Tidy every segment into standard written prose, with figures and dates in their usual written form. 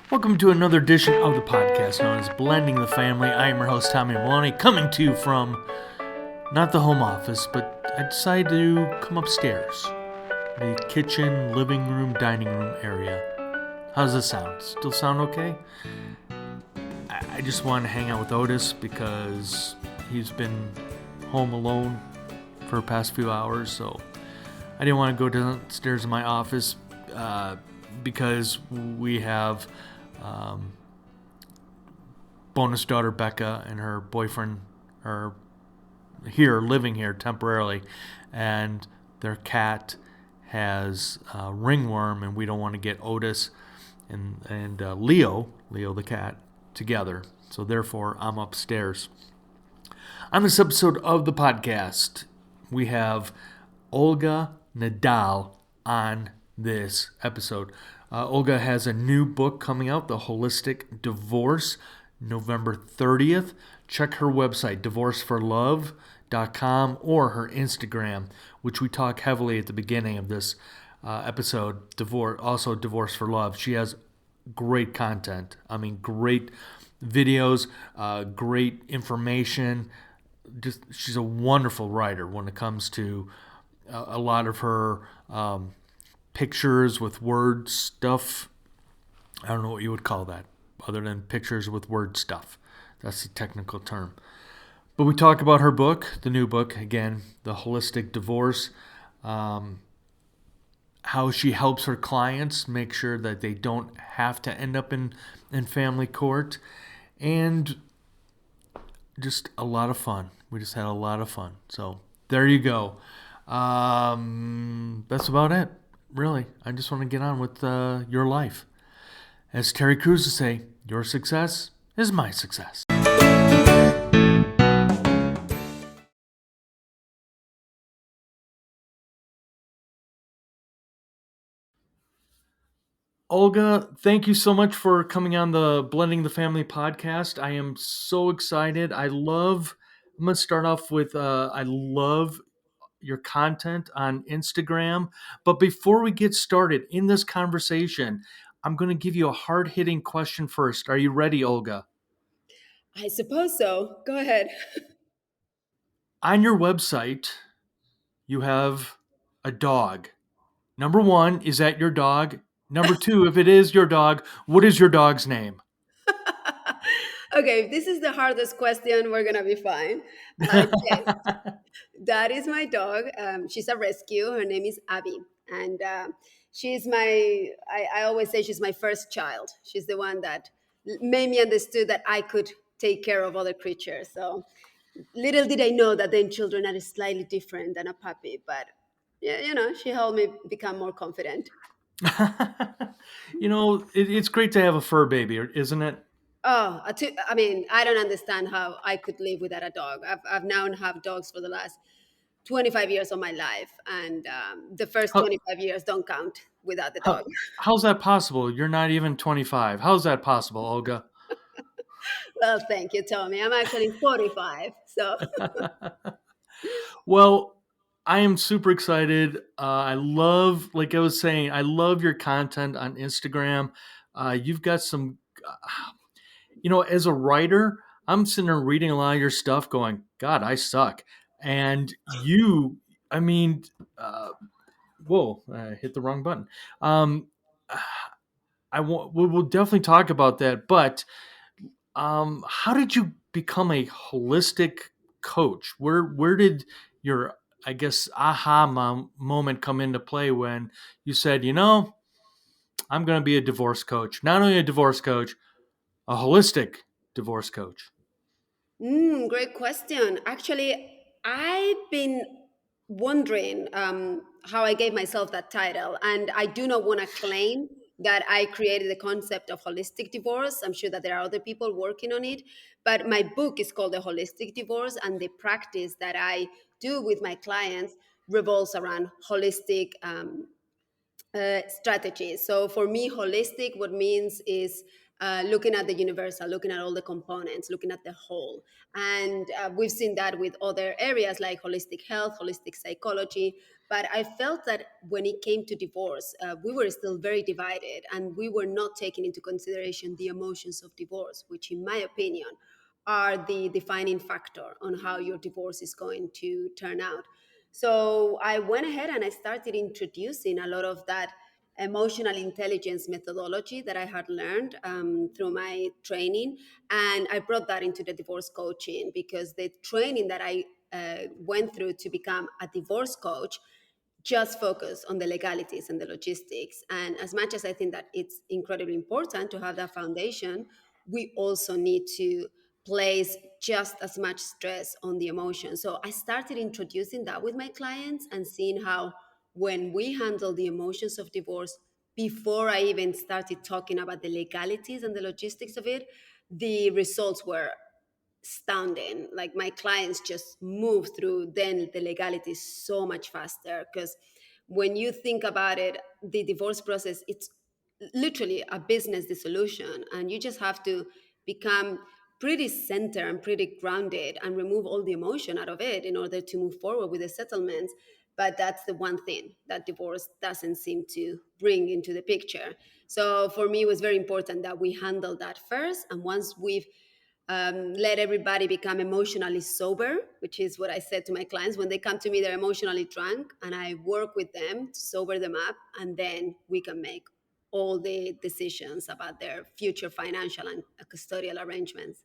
Welcome to another edition of the podcast known as Blending the Family. I am your host, Tommy Maloney, coming to you from not the home office, but I decided to come upstairs. The kitchen, living room, dining room area. How's this sound? Still sound okay? I just wanted to hang out with Otis because he's been home alone for the past few hours, so I didn't want to go downstairs in my office because we have bonus daughter Becca and her boyfriend are living here temporarily, and their cat has ringworm, and we don't want to get Otis and Leo the cat together. So therefore, I'm upstairs. On this episode of the podcast, we have OLGA Nadal on this episode. OLGA has a new book coming out, The Holistic Divorce, November 30th. Check her website, divorceforlove.com, or her Instagram, which we talk heavily at the beginning of this episode, Divorce for Love. She has great content. I mean, great videos, great information. She's a wonderful writer when it comes to a lot of her pictures with word stuff. I don't know what you would call that other than pictures with word stuff. That's the technical term. But we talk about her book, the new book, again, The Holistic Divorce, how she helps her clients make sure that they don't have to end up in family court, and just a lot of fun. We just had a lot of fun. So there you go. That's about it. Really, I just want to get on with your life. As Terry Crews would say, your success is my success. OLGA, thank you so much for coming on the Blending the Family podcast. I am so excited. I'm going to start off with, I love your content on Instagram. But before we get started in this conversation, I'm going to give you a hard-hitting question first. Are you ready, OLGA? I suppose so. Go ahead. On your website, you have a dog. Number one, is that your dog? Number two, if it is your dog, what is your dog's name? Okay, if this is the hardest question, we're going to be fine. Yes, that is my dog. She's a rescue. Her name is Abby. And she's I always say she's my first child. She's the one that made me understood that I could take care of other creatures. So little did I know that then children are slightly different than a puppy. But, yeah, she helped me become more confident. It's great to have a fur baby, isn't it? Oh, I mean, I don't understand how I could live without a dog. I've now have dogs for the last 25 years of my life, and the first How, 25 years don't count without the dog. how, how's that possible? You're not even 25. How's that possible, Olga? Well, thank you, Tommy. I'm actually 45, so Well, I am super excited. I love, like I was saying, I love your content on Instagram. You've got some, as a writer, I'm sitting there reading a lot of your stuff going, God, I suck. And I mean, uh, whoa, I hit the wrong button. Um, we'll definitely talk about that. But how did you become a holistic coach? Where did your, I guess, moment come into play when you said, I'm going to be a divorce coach? Not only a divorce coach, a holistic divorce coach. great question. Actually, I've been wondering how I gave myself that title, and I do not want to claim that I created the concept of holistic divorce. I'm sure that there are other people working on it, but my book is called The Holistic Divorce, and the practice that I do with my clients revolves around holistic strategies. So for me, holistic, what means is looking at the universal, looking at all the components, looking at the whole. And we've seen that with other areas like holistic health, holistic psychology. But I felt that when it came to divorce, we were still very divided, and we were not taking into consideration the emotions of divorce, which, in my opinion, are the defining factor on how your divorce is going to turn out. So I went ahead and I started introducing a lot of that emotional intelligence methodology that I had learned through my training. And I brought that into the divorce coaching, because the training that I went through to become a divorce coach just focus on the legalities and the logistics. And as much as I think that it's incredibly important to have that foundation, we also need to place just as much stress on the emotion. So I started introducing that with my clients and seeing how, when we handle the emotions of divorce before I even started talking about the legalities and the logistics of it, the results were astounding. Like, my clients just move through then the legalities so much faster, because when you think about it, the divorce process, it's literally a business dissolution, and you just have to become pretty centered and pretty grounded and remove all the emotion out of it in order to move forward with the settlements. But that's the one thing that divorce doesn't seem to bring into the picture. So for me, it was very important that we handle that first, and once we've let everybody become emotionally sober, which is what I said to my clients. When they come to me, they're emotionally drunk, and I work with them to sober them up, and then we can make all the decisions about their future financial and custodial arrangements.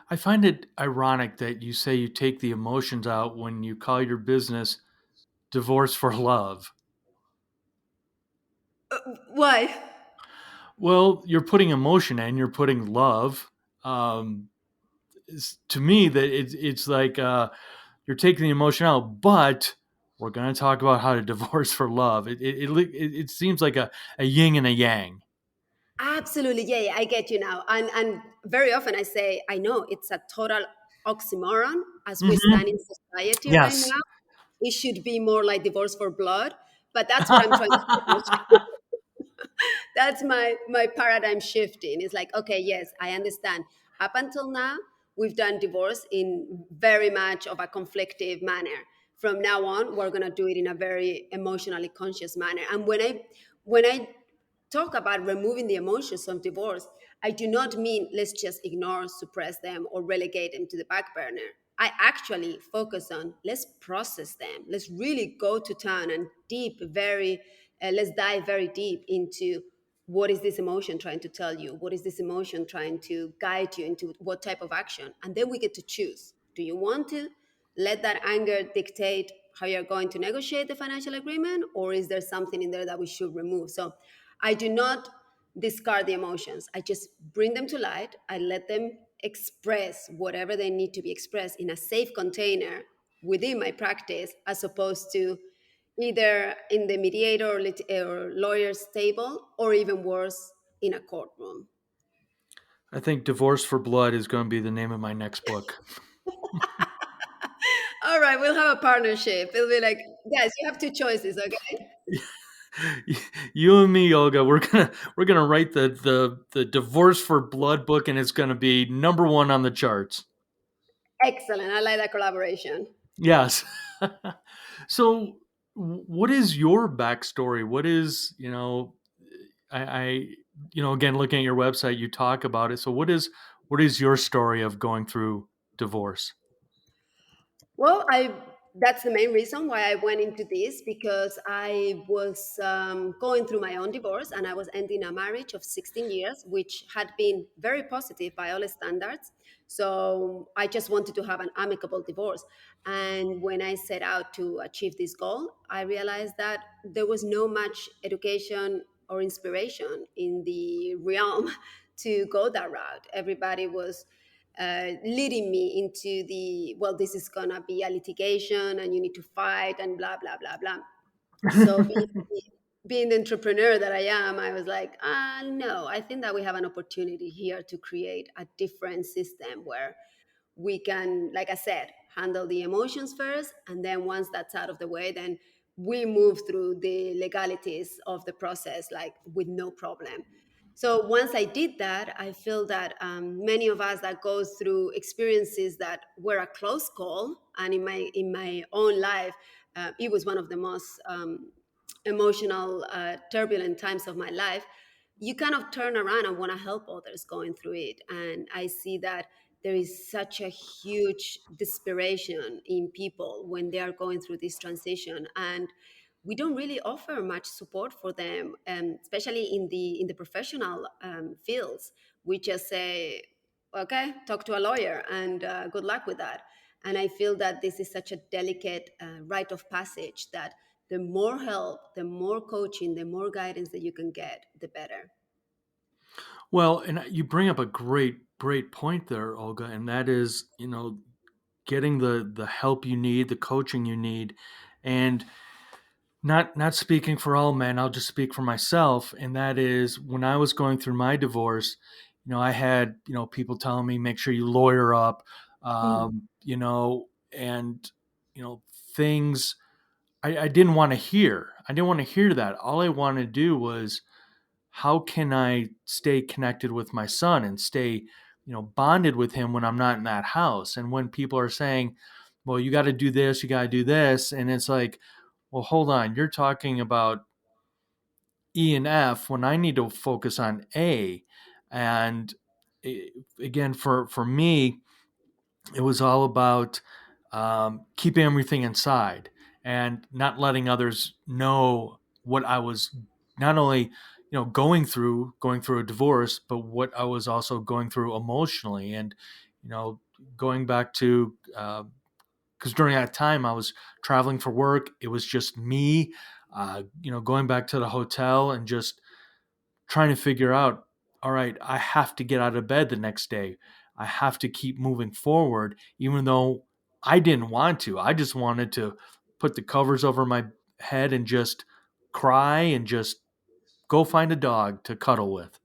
I find it ironic that you say you take the emotions out when you call your business Divorce for Love. Why? Well, you're putting emotion in, you're putting love. To me, that it's like you're taking the emotion out, but we're going to talk about how to divorce for love. It seems like a yin and a yang. Absolutely. Yeah, yeah, I get you now. And very often I say, I know it's a total oxymoron as we Hmm. stand in society right Yes. now. It should be more like divorce for blood, but that's what I'm trying to accomplish. That's my paradigm shifting. It's like, okay, yes, I understand. Up until now, we've done divorce in very much of a conflictive manner. From now on, we're gonna do it in a very emotionally conscious manner. And when I talk about removing the emotions of divorce, I do not mean let's just ignore, suppress them, or relegate them to the back burner. I actually focus on, let's process them. Let's really go to town and let's dive very deep into, what is this emotion trying to tell you? What is this emotion trying to guide you into what type of action? And then we get to choose. Do you want to let that anger dictate how you're going to negotiate the financial agreement, or is there something in there that we should remove? So I do not discard the emotions. I just bring them to light. I let them express whatever they need to be expressed in a safe container within my practice, as opposed to either in the mediator or lawyer's table, or even worse, in a courtroom. I think Divorce for Blood is going to be the name of my next book. All right, we'll have a partnership. It'll be like, guys, you have two choices, okay? You and me, Olga, we're gonna write the Divorce for Blood book, and it's gonna be #1 on the charts. Excellent. I like that collaboration. Yes. So, what is your backstory? What is, I again, looking at your website, you talk about it. So, what is your story of going through divorce? Well, I that's the main reason why I went into this, because I was going through my own divorce, and I was ending a marriage of 16 years, which had been very positive by all standards. So I just wanted to have an amicable divorce. And when I set out to achieve this goal, I realized that there was no much education or inspiration in the realm to go that route. Everybody was leading me into the, well, this is gonna be a litigation and you need to fight and blah blah blah blah. So being the entrepreneur that I am, I was like, no, I think that we have an opportunity here to create a different system where we can, like I said, handle the emotions first, and then once that's out of the way, then we move through the legalities of the process like with no problem. So once I did that, I feel that many of us that go through experiences that were a close call, and in my own life, It was one of the most emotional, turbulent times of my life. You kind of turn around and want to help others going through it. And I see that there is such a huge desperation in people when they are going through this transition. And we don't really offer much support for them, especially in the professional fields. We just say, okay, talk to a lawyer and good luck with that. And I feel that this is such a delicate rite of passage that the more help, the more coaching, the more guidance that you can get, the better. Well, and you bring up a great point there, Olga, and that is, getting the help you need, the coaching you need, and not speaking for all men, I'll just speak for myself, and that is when I was going through my divorce, I had, people telling me make sure you lawyer up, Mm. and you know things I didn't want to hear. I didn't want to hear that. All I wanted to do was how can I stay connected with my son and stay, bonded with him when I'm not in that house. And when people are saying, well, you got to do this, you got to do this, and it's like, well, hold on, you're talking about E and F when I need to focus on A. And again, for me, it was all about keeping everything inside and not letting others know what I was not only going through a divorce, but what I was also going through emotionally. And you know going back to because during that time I was traveling for work, it was just me. Going back to the hotel and just trying to figure out, all right, I have to get out of bed the next day. I have to keep moving forward, even though I didn't want to. I just wanted to put the covers over my head and just cry and just go find a dog to cuddle with.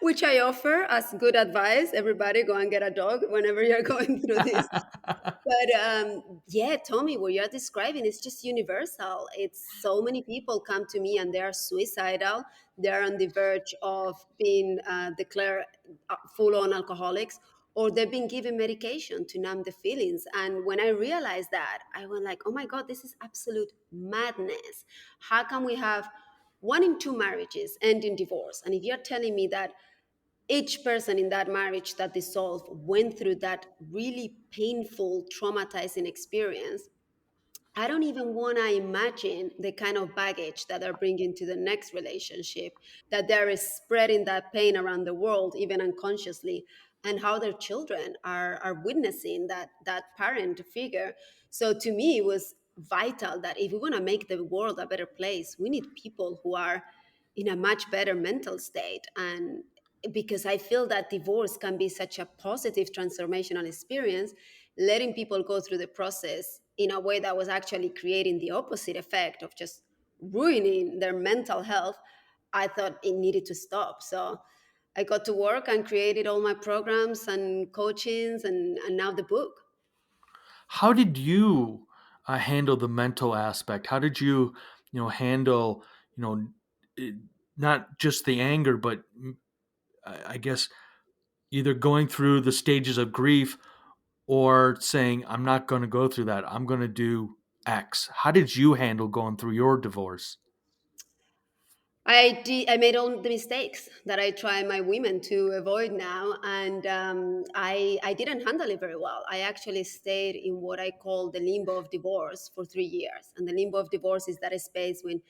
Which I offer as good advice. Everybody go and get a dog whenever you're going through this. But yeah, Tommy, what you're describing is just universal. It's so many people come to me and they are suicidal. They're on the verge of being declared full-on alcoholics, or they've been given medication to numb the feelings. And when I realized that, I went like, "Oh my God, this is absolute madness! How can we have one in two marriages end in divorce? And if you're telling me that each person in that marriage that dissolved went through that really painful, traumatizing experience, I don't even want to imagine the kind of baggage that they're bringing to the next relationship, that they're spreading that pain around the world, even unconsciously, and how their children are witnessing that parent figure. So to me, it was vital that if we want to make the world a better place, we need people who are in a much better mental state. And because I feel that divorce can be such a positive transformational experience, letting people go through the process in a way that was actually creating the opposite effect of just ruining their mental health, I thought it needed to stop. So I got to work and created all my programs and coachings and now the book. How did you handle the mental aspect? How did you, handle, you know, it- not just the anger, but I guess either going through the stages of grief or saying, I'm not going to go through that. I'm going to do X. How did you handle going through your divorce? I made all the mistakes that I try my women to avoid now, and I didn't handle it very well. I actually stayed in what I call the limbo of divorce for 3 years, and the limbo of divorce is that space when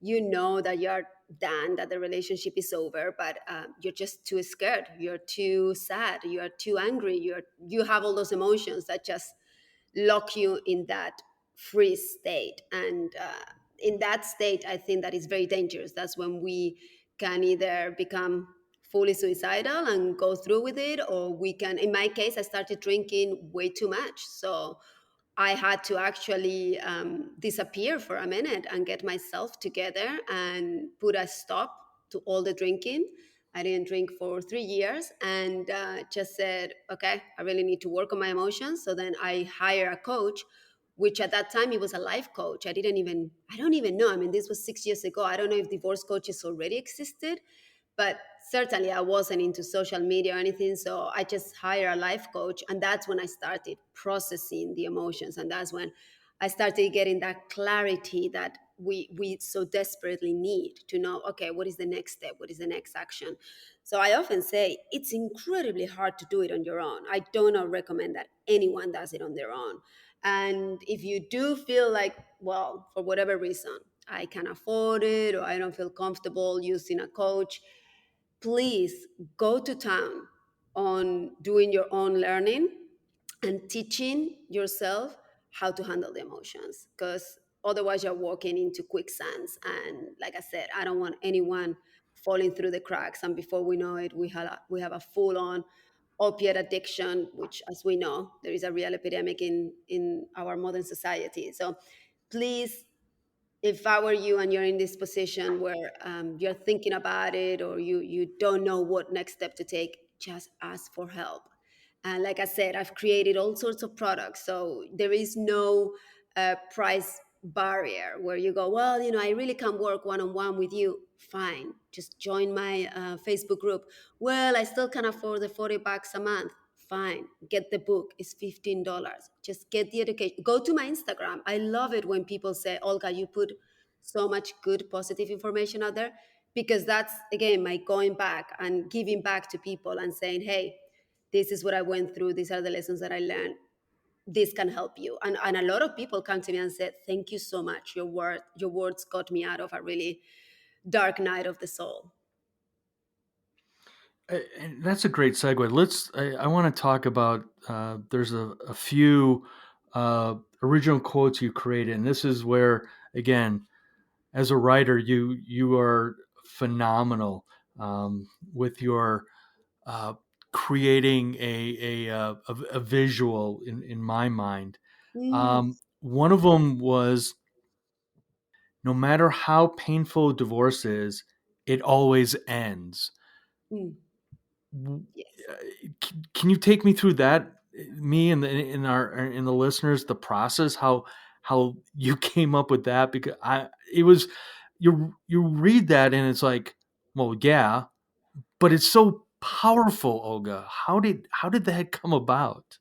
you know that you're done, that the relationship is over, but you're just too scared, you're too sad, you are too angry, you have all those emotions that just lock you in that freeze state. And in that state, I think that is very dangerous. That's when we can either become fully suicidal and go through with it, or we can, in my case, I started drinking way too much. So I had to actually disappear for a minute and get myself together and put a stop to all the drinking. I didn't drink for 3 years and just said, okay, I really need to work on my emotions. So then I hire a coach, which at that time he was a life coach. I don't even know. I mean, this was 6 years ago. I don't know if divorce coaches already existed, but certainly I wasn't into social media or anything. So I just hired a life coach. And that's when I started processing the emotions. And that's when I started getting that clarity that we so desperately need to know, okay, what is the next step? What is the next action? So I often say it's incredibly hard to do it on your own. I do not recommend that anyone does it on their own. And if you do feel like, well, for whatever reason, I can afford it or I don't feel comfortable using a coach, please go to town on doing your own learning and teaching yourself how to handle the emotions, because otherwise you're walking into quicksands. And like I said, I don't want anyone falling through the cracks, and before we know it, we have a full on opiate addiction, which, as we know, there is a real epidemic in our modern society. So please, if I were you and you're in this position where you're thinking about it, or you don't know what next step to take, just ask for help. And like I said, I've created all sorts of products, so there is no price barrier where you go, well, I really can't work one on one with you. Fine, just join my Facebook group. Well, I still can afford the $40 a month. Fine, get the book. It's $15. Just get the education. Go to my Instagram. I love it when people say, Olga, you put so much good, positive information out there, because that's, again, my going back and giving back to people and saying, hey, this is what I went through. These are the lessons that I learned. This can help you. And a lot of people come to me and said, thank you so much. Your words got me out of a really dark night of the soul. And that's a great segue. I want to talk about, there's a few original quotes you created. And this is where, again, as a writer, you are phenomenal with your uh, creating a visual in my mind. Mm, One of them was, no matter how painful divorce is, it always ends. mm, yes. Can you take me through that, me and in the listeners, the process, how you came up with that? Because I it was you read that and it's like, well, yeah, but it's so powerful, Olga. How did that come about?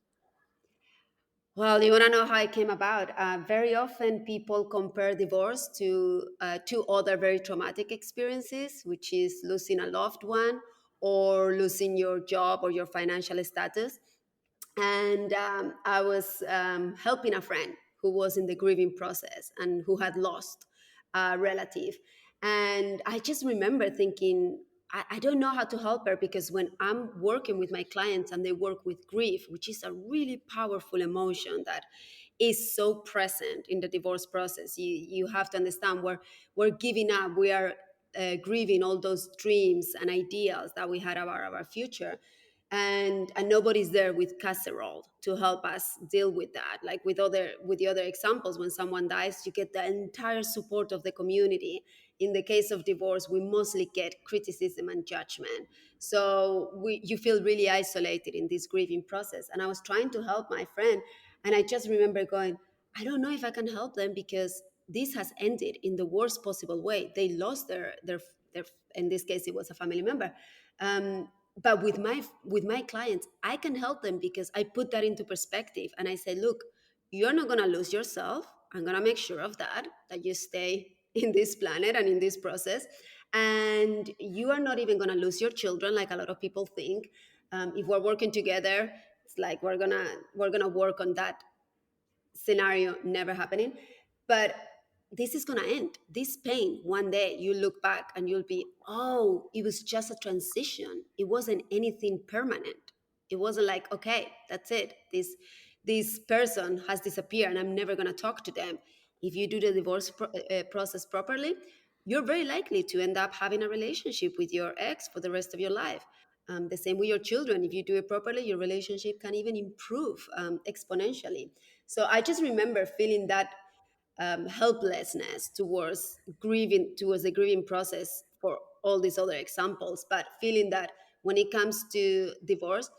Well, you want to know how it came about? Very often, people compare divorce to two other very traumatic experiences, which is losing a loved one or losing your job or your financial status. And I was helping a friend who was in the grieving process and who had lost a relative. And I just remember thinking, I don't know how to help her, because when I'm working with my clients and they work with grief, which is a really powerful emotion that is so present in the divorce process, you have to understand we're giving up, we are grieving all those dreams and ideals that we had about our future, and nobody's there with casserole to help us deal with that. Like with the other examples, when someone dies, you get the entire support of the community. In the case of divorce, we mostly get criticism and judgment, so you feel really isolated in this grieving process. And I was trying to help my friend, and I just remember going, I don't know if I can help them, because this has ended in the worst possible way. They lost their in this case it was a family member. But with my clients, I can help them because I put that into perspective, and I say, look, you're not going to lose yourself. I'm going to make sure of that you stay in this planet and in this process, and you are not even going to lose your children like a lot of people think. If we're working together, it's like we're gonna work on that scenario never happening. But this is going to end. This pain, one day you look back and you'll be, oh, it was just a transition. It wasn't anything permanent. It wasn't like, okay, that's it. This person has disappeared and I'm never going to talk to them. If you do the divorce process properly, you're very likely to end up having a relationship with your ex for the rest of your life. The same with your children. If you do it properly, your relationship can even improve exponentially. So I just remember feeling that helplessness towards the grieving process for all these other examples, but feeling that when it comes to divorce,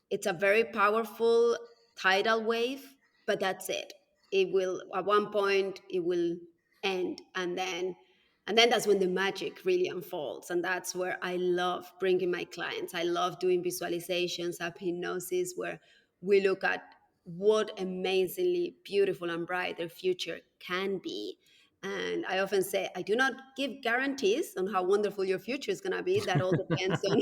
it's a very powerful tidal wave, but that's it. It will, at one point it will end, and then that's when the magic really unfolds. And that's where I love bringing my clients. I love doing visualizations, of hypnosis, where we look at what amazingly beautiful and bright their future can be. And I often say, I do not give guarantees on how wonderful your future is going to be. That all depends on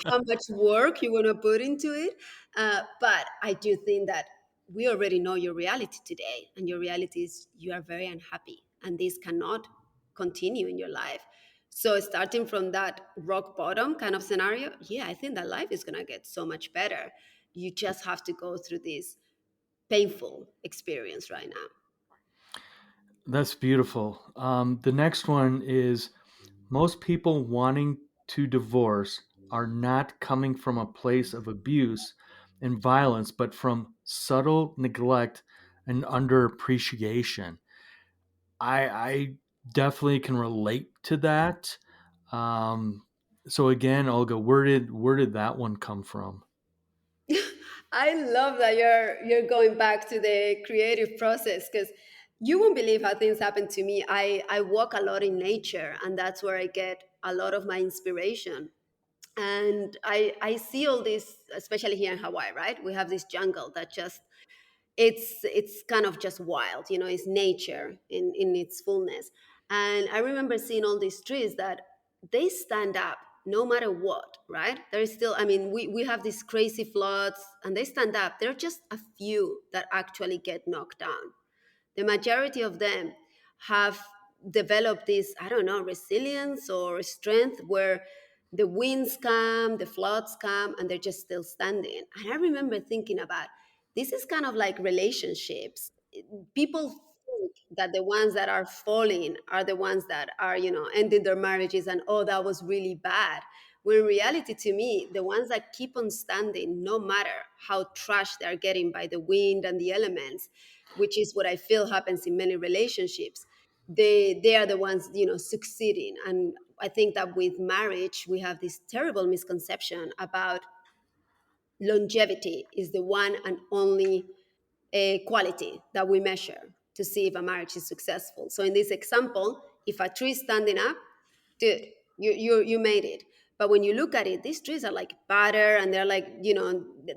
how much work you want to put into it. But I do think that we already know your reality today. And your reality is you are very unhappy. And this cannot continue in your life. So, starting from that rock bottom kind of scenario, yeah, I think that life is going to get so much better. You just have to go through this painful experience right now. That's beautiful. The next one is most people wanting to divorce are not coming from a place of abuse and violence, but from subtle neglect and underappreciation. I definitely can relate to that. Um, so again, Olga, where did that one come from? I love that you're going back to the creative process because you won't believe how things happen to me. I walk a lot in nature, and that's where I get a lot of my inspiration. And I see all this, especially here in Hawaii, right? We have this jungle that just it's kind of just wild, it's nature in its fullness. And I remember seeing all these trees that they stand up no matter what, right? There's still, I mean, we have these crazy floods and they stand up. There are just a few that actually get knocked down. The majority of them have developed this, I don't know, resilience or strength where the winds come, the floods come, and they're just still standing. And I remember thinking about this is kind of like relationships. People think that the ones that are falling are the ones that are, ending their marriages and, oh, that was really bad. When in reality, to me, the ones that keep on standing, no matter how trashed they're getting by the wind and the elements, which is what I feel happens in many relationships, they are the ones, succeeding. And I think that with marriage, we have this terrible misconception about longevity is the one and only quality that we measure to see if a marriage is successful. So in this example, if a tree is standing up, dude, you made it. But when you look at it, these trees are like butter and they're like,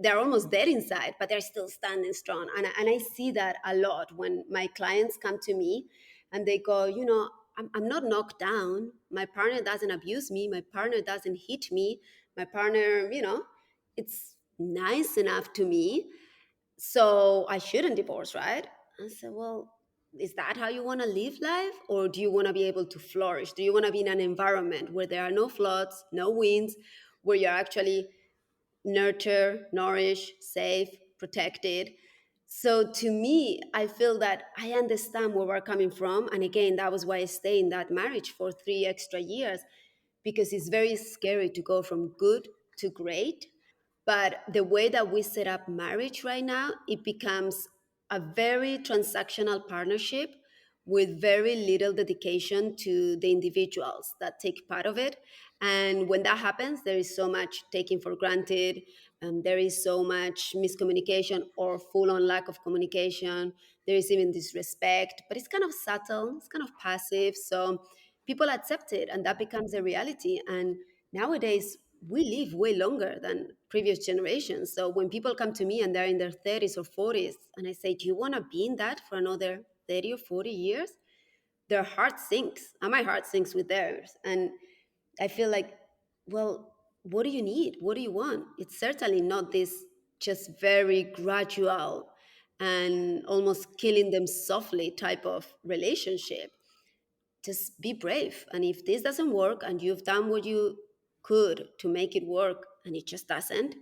they're almost dead inside, but they're still standing strong. And I see that a lot when my clients come to me and they go, I'm not knocked down. My partner doesn't abuse me. My partner doesn't hit me. My partner, it's nice enough to me, so I shouldn't divorce, right? I said, well, is that how you want to live life? Or do you want to be able to flourish? Do you want to be in an environment where there are no floods, no winds, where you're actually nurtured, nourished, safe, protected? So to me, I feel that I understand where we're coming from. And again, that was why I stayed in that marriage for 3 extra years, because it's very scary to go from good to great. But the way that we set up marriage right now, it becomes a very transactional partnership with very little dedication to the individuals that take part of it. And when that happens, there is so much taken for granted, and there is so much miscommunication or full on lack of communication. There is even disrespect, but it's kind of subtle, it's kind of passive. So people accept it, and that becomes a reality. And nowadays, we live way longer than previous generations. So when people come to me and they're in their 30s or 40s, and I say, do you want to be in that for another 30 or 40 years? Their heart sinks, and my heart sinks with theirs. And I feel like, well, what do you need? What do you want? It's certainly not this just very gradual and almost killing them softly type of relationship. Just be brave. And if this doesn't work and you've done what you could to make it work and it just doesn't,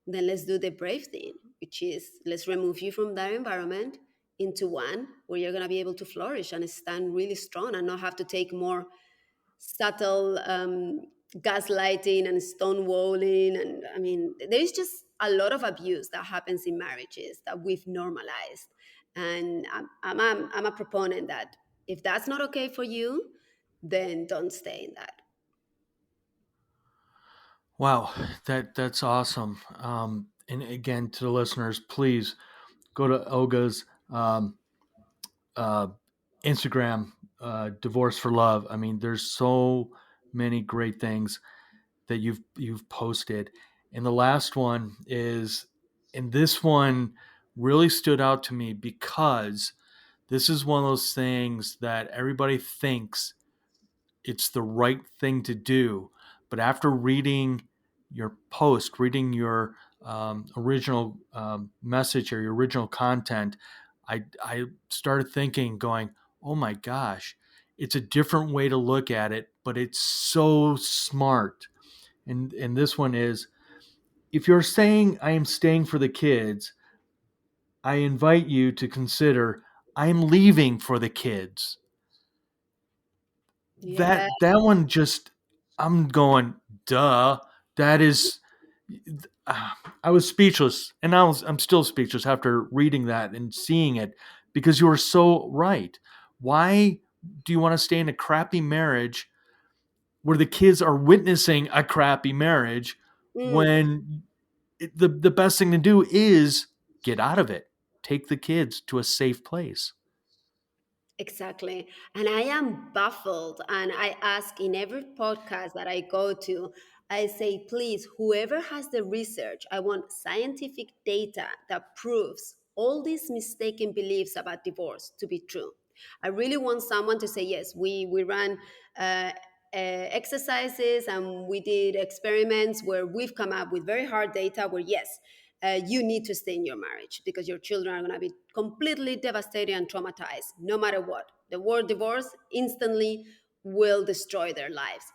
then let's do the brave thing, which is let's remove you from that environment into one where you're going to be able to flourish and stand really strong and not have to take more subtle gaslighting and stonewalling. And I mean, there is just a lot of abuse that happens in marriages that we've normalized. And I'm a proponent that if that's not okay for you, then don't stay in that. Wow, that's awesome. And again, to the listeners, please go to Olga's uh, Instagram, Divorce for Love. I mean, there's so many great things that you've posted. And the last one is, and this one really stood out to me because this is one of those things that everybody thinks it's the right thing to do. But after reading your post, reading your original message or your original content, I started thinking, going, oh my gosh, it's a different way to look at it, but it's so smart. And this one is, if you're saying I am staying for the kids, I invite you to consider I'm leaving for the kids. Yeah. That one just, I'm going, duh. That is, I was speechless, and I'm still speechless after reading that and seeing it, because you are so right. Why do you want to stay in a crappy marriage where the kids are witnessing a crappy marriage, Mm. when the best thing to do is get out of it, take the kids to a safe place? Exactly. And I am baffled. And I ask in every podcast that I go to, I say, please, whoever has the research, I want scientific data that proves all these mistaken beliefs about divorce to be true. I really want someone to say, yes, we ran exercises and we did experiments where we've come up with very hard data where, yes, you need to stay in your marriage because your children are going to be completely devastated and traumatized no matter what. The word divorce instantly will destroy their lives.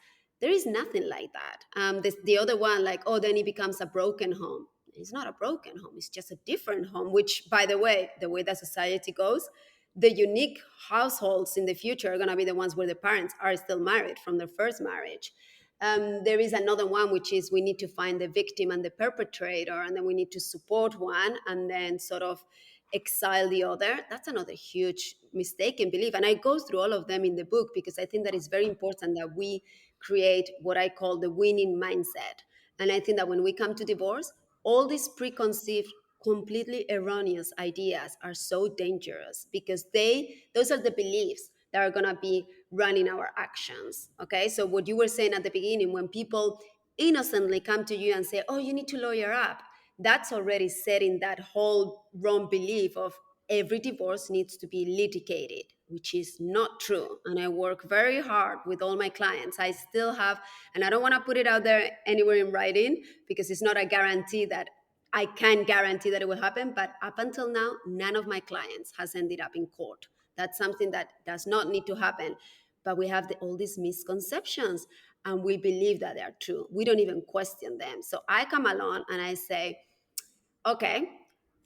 There is nothing like that. The other one, like, oh, then it becomes a broken home. It's not a broken home, it's just a different home, which, by the way that society goes, the unique households in the future are going to be the ones where the parents are still married from their first marriage. There is another one, which is we need to find the victim and the perpetrator, and then we need to support one and then sort of exile the other. That's another huge mistaken belief. And I go through all of them in the book because I think that it's very important that we create what I call the winning mindset. And I think that when we come to divorce, all these preconceived, completely erroneous ideas are so dangerous because those are the beliefs that are going to be running our actions. Okay, so what you were saying at the beginning, when people innocently come to you and say, oh, you need to lawyer up, that's already setting that whole wrong belief of every divorce needs to be litigated, which is not true. And I work very hard with all my clients. I still have, and I don't want to put it out there anywhere in writing because it's not a guarantee that I can guarantee that it will happen. But up until now, none of my clients has ended up in court. That's something that does not need to happen. But we have all these misconceptions and we believe that they are true. We don't even question them. So I come along and I say, okay,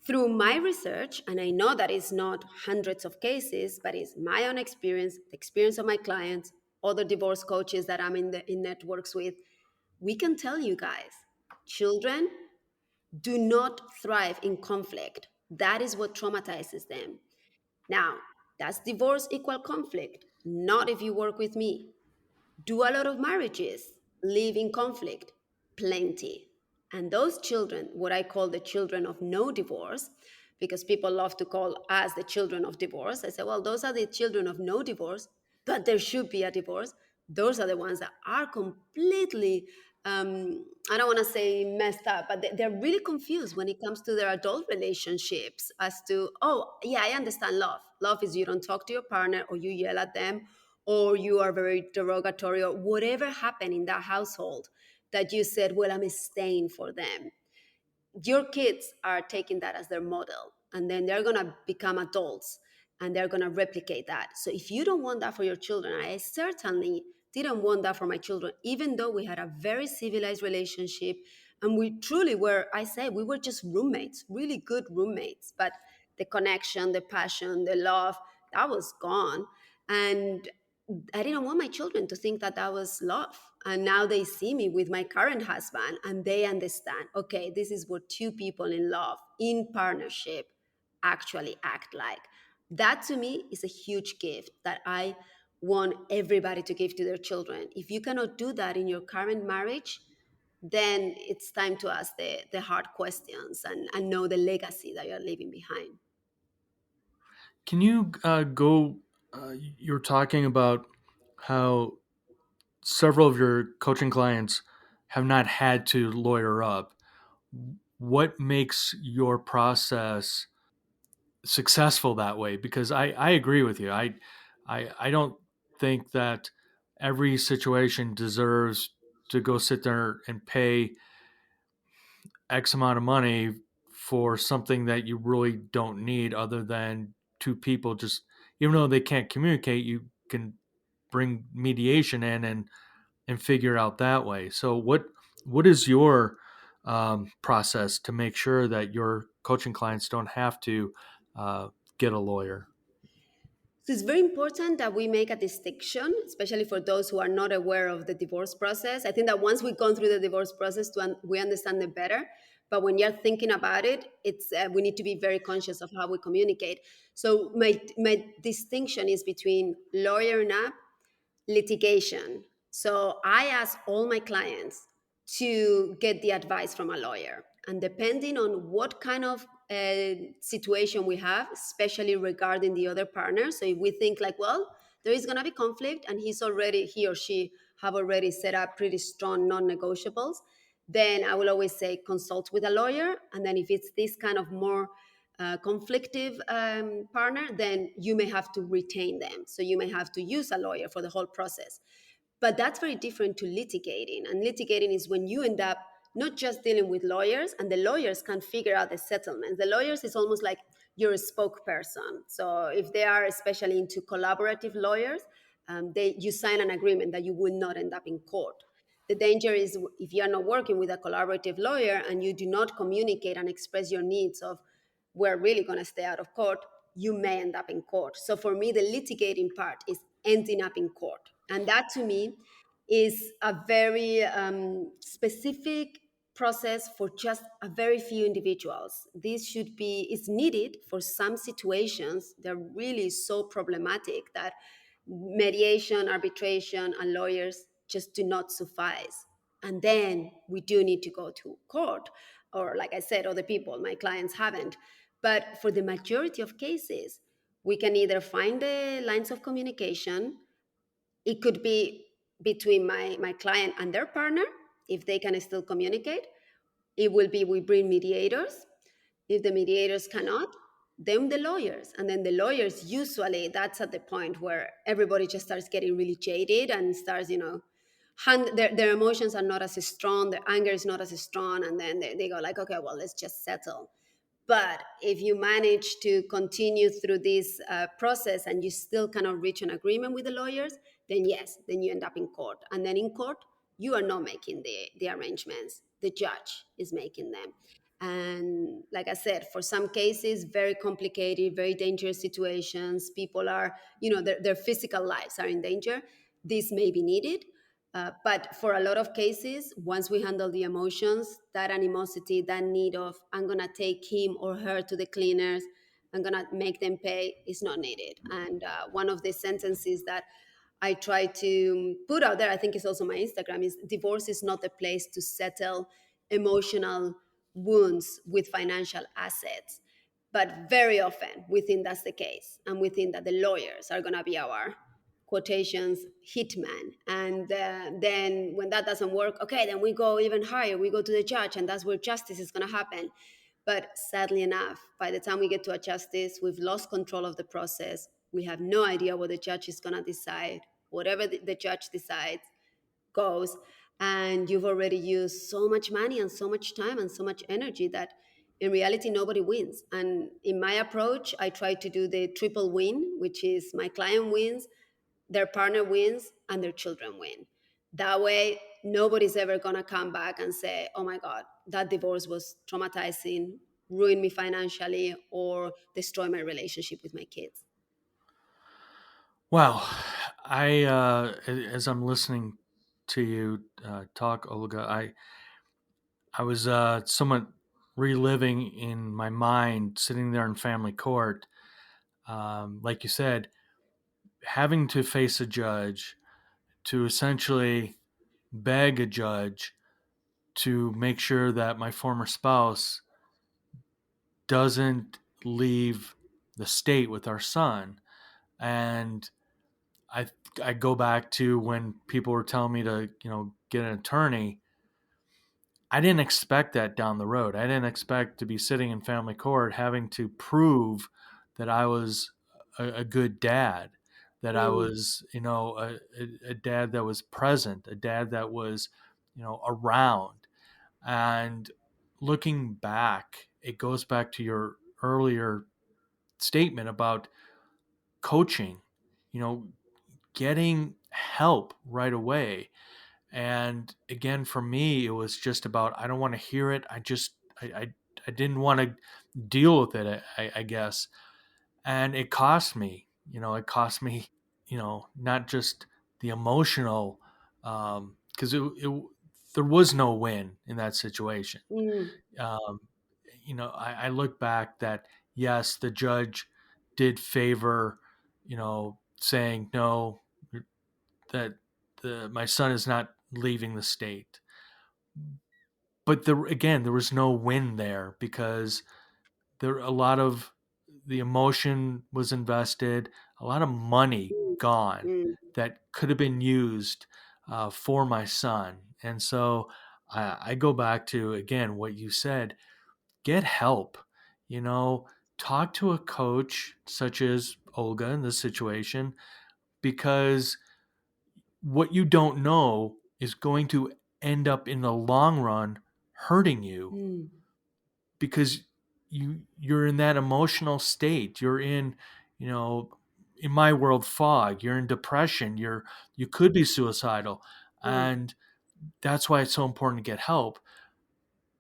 through my research, and I know that it's not hundreds of cases, but it's my own experience, the experience of my clients, other divorce coaches that I'm in networks with, we can tell you guys, children do not thrive in conflict. That is what traumatizes them. Now, does divorce equal conflict? Not if you work with me. Do a lot of marriages live in conflict? Plenty. And those children, what I call the children of no divorce, because people love to call us the children of divorce. I say, well, those are the children of no divorce, but there should be a divorce. Those are the ones that are completely, I don't want to say messed up, but they're really confused when it comes to their adult relationships as to, oh, yeah, I understand love. Love is you don't talk to your partner or you yell at them or you are very derogatory or whatever happened in that household that you said, well, I'm staying for them. Your kids are taking that as their model and then they're going to become adults and they're going to replicate that. So if you don't want that for your children, I certainly didn't want that for my children, even though we had a very civilized relationship and we truly were, I say, we were just roommates, really good roommates, but the connection, the passion, the love, that was gone. And I didn't want my children to think that that was love. And now they see me with my current husband and they understand, okay, this is what two people in love, in partnership, actually act like. That to me is a huge gift that I want everybody to give to their children. If you cannot do that in your current marriage, then it's time to ask the hard questions and know the legacy that you're leaving behind. Can you go? You're talking about how several of your coaching clients have not had to lawyer up. What makes your process successful that way, because I agree with you. I don't think that every situation deserves to go sit there and pay X amount of money for something that you really don't need, other than two people just, even though they can't communicate, you can bring mediation in and figure out that way. So what is your process to make sure that your coaching clients don't have to uh, get a lawyer? So it's very important that we make a distinction, especially for those who are not aware of the divorce process. I think that once we've gone through the divorce process, we understand it better. But when you're thinking about it, it's we need to be very conscious of how we communicate. So my distinction is between lawyering up, litigation. So I ask all my clients to get the advice from a lawyer. And depending on what kind of situation we have, especially regarding the other partner. So if we think like, well, there is going to be conflict and he or she have already set up pretty strong non-negotiables, then I will always say consult with a lawyer. And then if it's this kind of more conflictive partner, then you may have to retain them. So you may have to use a lawyer for the whole process. But that's very different to litigating. And litigating is when you end up not just dealing with lawyers, and the lawyers can figure out the settlements. The lawyers is almost like you're a spokesperson. So if they are especially into collaborative lawyers, you sign an agreement that you will not end up in court. The danger is if you are not working with a collaborative lawyer and you do not communicate and express your needs of we're really going to stay out of court, you may end up in court. So for me, the litigating part is ending up in court. And that to me is a very specific process for just a very few individuals. This should be, it's needed for some situations. They're really so problematic that mediation, arbitration, and lawyers just do not suffice. And then we do need to go to court. Or, like I said, other people, my clients haven't. But for the majority of cases, we can either find the lines of communication. It could be between my client and their partner, if they can still communicate. It will be we bring mediators. If the mediators cannot, then the lawyers. And then the lawyers, usually that's at the point where everybody just starts getting really jaded and starts, their emotions are not as strong, their anger is not as strong. And then they go like, okay, well, let's just settle. But if you manage to continue through this process and you still cannot reach an agreement with the lawyers, then yes, then you end up in court. And then in court, you are not making the arrangements. The judge is making them. And like I said, for some cases, very complicated, very dangerous situations, people are, their physical lives are in danger. This may be needed. But for a lot of cases, once we handle the emotions, that animosity, that need of, I'm going to take him or her to the cleaners, I'm going to make them pay, is not needed. And one of the sentences that I try to put out there, I think it's also my Instagram, is divorce is not the place to settle emotional wounds with financial assets. But very often we think that's the case. And we think that the lawyers are going to be our quotations hitman. And then when that doesn't work, okay, then we go even higher. We go to the judge, and that's where justice is going to happen. But sadly enough, by the time we get to a justice, we've lost control of the process. We have no idea what the judge is going to decide. Whatever the judge decides goes. And you've already used so much money and so much time and so much energy that in reality, nobody wins. And in my approach, I try to do the triple win, which is my client wins, their partner wins, and their children win. That way, nobody's ever going to come back and say, oh my God, that divorce was traumatizing, ruined me financially, or destroy my relationship with my kids. Wow, as I'm listening to you talk, Olga, I was somewhat reliving in my mind, sitting there in family court, like you said, having to face a judge, to essentially beg a judge to make sure that my former spouse doesn't leave the state with our son. And I I go back to when people were telling me to, get an attorney. I didn't expect that down the road. I didn't expect to be sitting in family court having to prove that I was a good dad, that I Mm, was, a dad that was present, a dad that was, around. And looking back, it goes back to your earlier statement about coaching, you know, getting help right away. And again, for me, it was just about, I don't want to hear it. I didn't want to deal with it, I guess. And it cost me, not just the emotional, because there was no win in that situation. mm, Um, I look back that, yes, the judge did favor, saying no, that my son is not leaving the state. But there was no win there because there a lot of the emotion was invested, a lot of money mm, gone mm, that could have been used for my son. And so I go back to, again, what you said: get help. You know, talk to a coach such as Olga in this situation, because what you don't know is going to end up in the long run hurting you, mm, because you're in that emotional state. You're in, you know, in my world, fog. You're in depression. You could be suicidal. mm. And that's why it's so important to get help,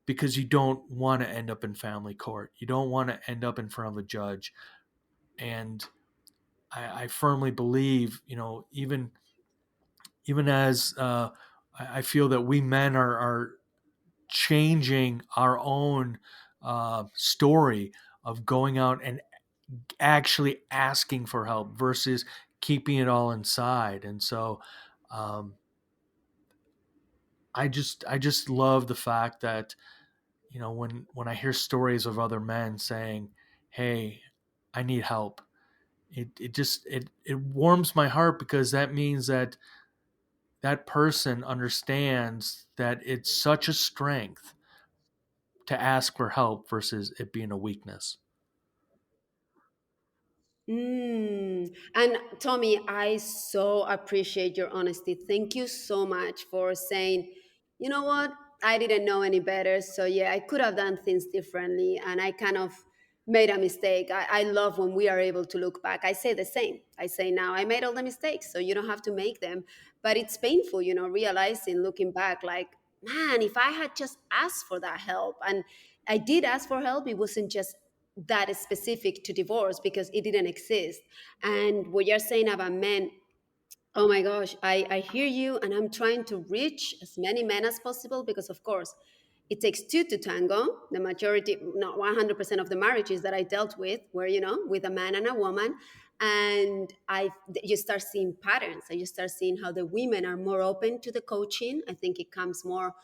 because you don't want to end up in family court. You don't want to end up in front of a judge. And I firmly believe, even as I feel that we men are changing our own story of going out and actually asking for help versus keeping it all inside. And so um, I just love the fact that, when I hear stories of other men saying, "Hey, I need help," it warms my heart, because that means that that person understands that it's such a strength to ask for help versus it being a weakness. And Tommy, I so appreciate your honesty. Thank you so much for saying, you know what, I didn't know any better. So, yeah, I could have done things differently and I kind of made a mistake. I love when we are able to look back. I say the same. I say now, I made all the mistakes, so you don't have to make them. But it's painful, realizing, looking back, like, man, if I had just asked for that help, and I did ask for help, it wasn't just that is specific to divorce because it didn't exist. And what you're saying about men, oh my gosh, I hear you, and I'm trying to reach as many men as possible because, of course, it takes two to tango. The majority, not 100% of the marriages that I dealt with were, with a man and a woman. And you start seeing patterns. And you start seeing how the women are more open to the coaching. I think it comes more